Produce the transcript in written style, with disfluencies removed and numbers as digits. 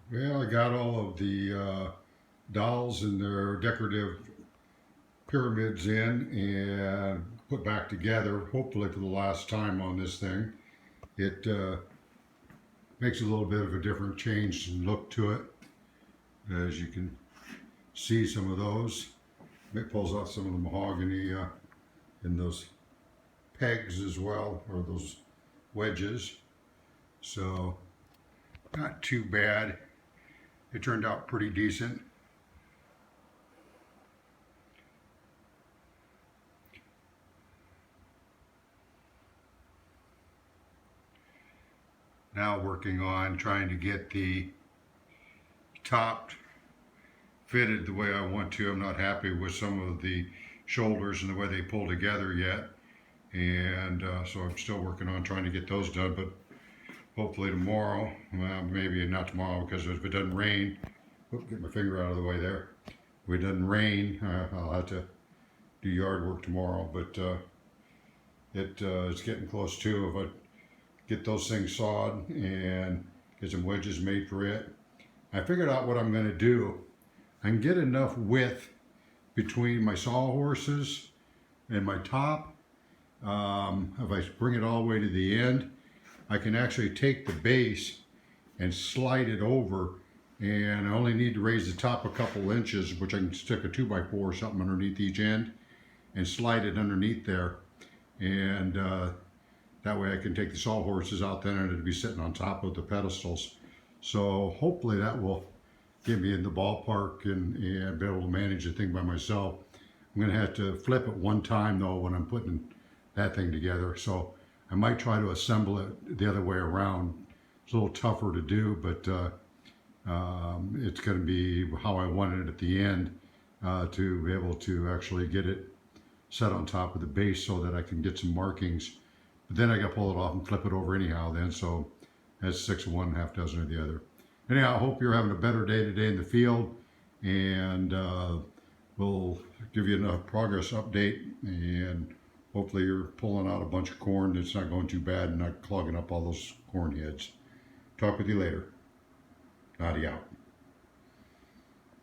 Well, I got all of the dowels and their decorative pyramids in and put back together, hopefully for the last time on this thing. It makes a little bit of a different change and look to it, as you can see some of those. It pulls out some of the mahogany in those pegs as well, or those wedges. So not too bad. It turned out pretty decent. Now working on trying to get the top fitted the way I want to. I'm not happy with some of the shoulders and the way they pull together yet. And so I'm still working on trying to get those done, but hopefully tomorrow, well, maybe not tomorrow, because if it doesn't rain, get my finger out of the way there. If it doesn't rain, I'll have to do yard work tomorrow, but it's getting close too. If I get those things sawed and get some wedges made for it, I figured out what I'm going to do. I can get enough width between my sawhorses and my top. If I bring it all the way to the end, I can actually take the base and slide it over, and I only need to raise the top a couple inches, which I can stick a 2x4 or something underneath each end and slide it underneath there, and that way I can take the sawhorses out then and it'll be sitting on top of the pedestals. So hopefully that will get me in the ballpark and be able to manage the thing by myself. I'm going to have to flip it one time though when I'm putting that thing together, so I might try to assemble it the other way around. It's a little tougher to do, but it's going to be how I want it at the end, to be able to actually get it set on top of the base so that I can get some markings. But then I got to pull it off and flip it over anyhow then, so that's 6 of one, half dozen of the other. Anyhow, I hope you're having a better day today in the field, and we'll give you a progress update, and hopefully you're pulling out a bunch of corn that's not going too bad and not clogging up all those corn heads. Talk with you later. Nadia out.